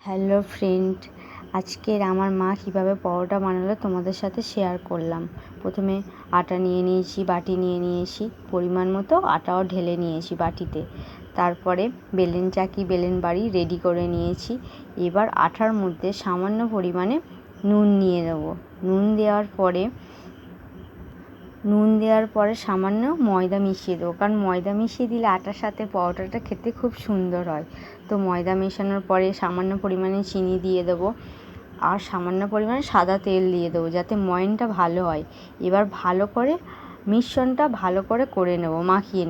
Hello friend, আজকের আমার মা কীভাবে পরোটা বানালো তোমাদের সাথে শেয়ার করলাম। প্রথমে আটা নিয়ে নিয়েছি, বাটি নিয়ে নিয়েছি, পরিমাণ মতো আটাও ঢেলে নিয়েছি বাটিতে। তারপরে বেলেন চাকি, বেলেন বাড়ি রেডি করে নিয়েছি। এবার আটার মধ্যে সামান্য পরিমাণে নুন নিয়ে নেবো। নুন দেওয়ার পরে সামান্য ময়দা মিশিয়ে দেবো, কারণ ময়দা মিশিয়ে দিলে আটার সাথে পরোটাটা খেতে খুব সুন্দর হয়। তো ময়দা মেশানোর পরে সামান্য পরিমাণে চিনি দিয়ে দেবো আর সামান্য পরিমাণে সাদা তেল দিয়ে দেবো, যাতে ময়ানটা ভালো হয়। এবার ভালো করে মিশ্রণটা ভালো করে নেব, মাখিয়ে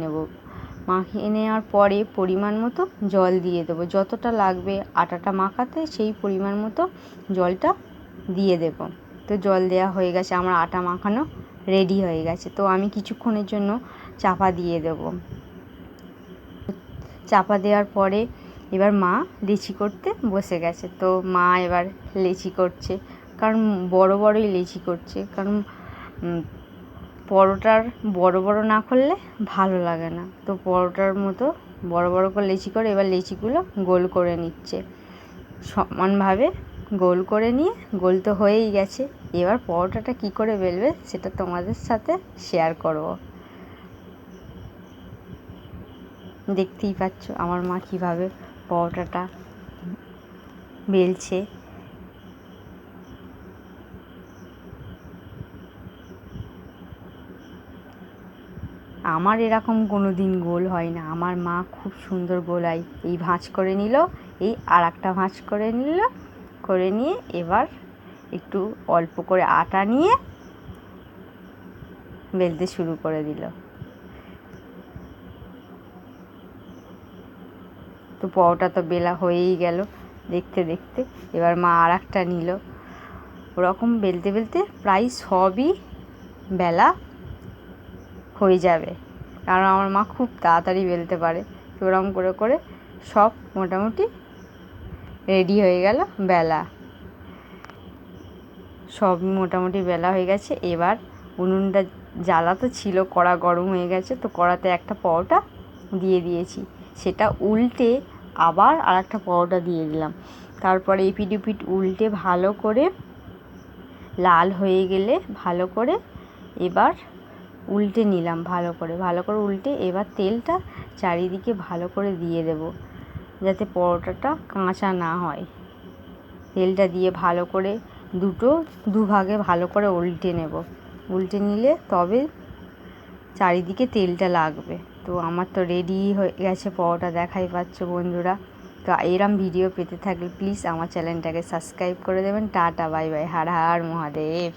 নেওয়ার পরে পরিমাণ মতো জল দিয়ে দেবো। যতটা লাগবে আটাটা মাখাতে সেই পরিমাণ মতো জলটা দিয়ে দেব। তো জল দেওয়া হয়ে গেছে, আমার আটা মাখানো রেডি হয়ে গেছে। তো আমি কিছুক্ষণের জন্য চাপা দিয়ে দেব। চাপা দেওয়ার পরে এবার মা লেচি করতে বসে গেছে। তো মা এবার লেচি করছে, কারণ বড়ই লেচি করছে, কারণ পরোটার বড় না করলে ভালো লাগে না। তো পরোটার মতো বড় করে লেচি করে এবার লেচিগুলো গোল করে নিচ্ছে। সমানভাবে গোল করে নিয়ে, গোল তো হয়েই গেছে। এবার পরোটাটা কী করে বেলবে সেটা তোমাদের সাথে শেয়ার করব। দেখতেই পাচ্ছ আমার মা কীভাবে পরোটাটা বেলছে। আমার এরকম কোনো দিন গোল হয় না, আমার মা খুব সুন্দর গোলায়। এই ভাঁজ করে নিল, এই আর একটা ভাঁজ করে নিয়ে এবার একটু অল্প করে আটা নিয়ে বেলতে শুরু করে দিল। তো পরোটা তো বেলা হয়েই গেল দেখতে দেখতে। এবার মা আর একটা নিল। ওরকম বেলতে প্রায় সবই বেলা হয়ে যাবে, কারণ আমার মা খুব তাড়াতাড়ি বেলতে পারে। তো ওরকম করে সব মোটামুটি রেডি হয়ে গেল বেলা। সব মোটামুটি বেলা হয়ে গেছে। এবার উনুনটা জ্বালা তো ছিল, কড়া গরম হয়ে গেছে। তো কড়াতে একটা পরোটা দিয়ে দিয়েছি, সেটা উল্টে আবার আর একটা পরোটা দিয়ে দিলাম। তারপরে এপিট ওপিট উল্টে ভালো করে লাল হয়ে গেলে ভালো করে এবার উল্টে নিলাম। ভালো করে উল্টে এবার তেলটা চারিদিকে ভালো করে দিয়ে দেব, যাতে পরোটাটা কাঁচা না হয়। তেলটা দিয়ে ভালো করে দুভাগে ভালো করে উল্টে নেব। উল্টে নিলে তবে চারিদিকে তেলটা লাগবে। তো আমার তো রেডি হয়ে গেছে পরোটা, দেখাই পাচ্ছ বন্ধুরা। তো এরম ভিডিও পেতে থাকলে প্লিজ আমার চ্যানেলটাকে সাবস্ক্রাইব করে দেবেন। Tata, bye bye, Har Har Mahadev.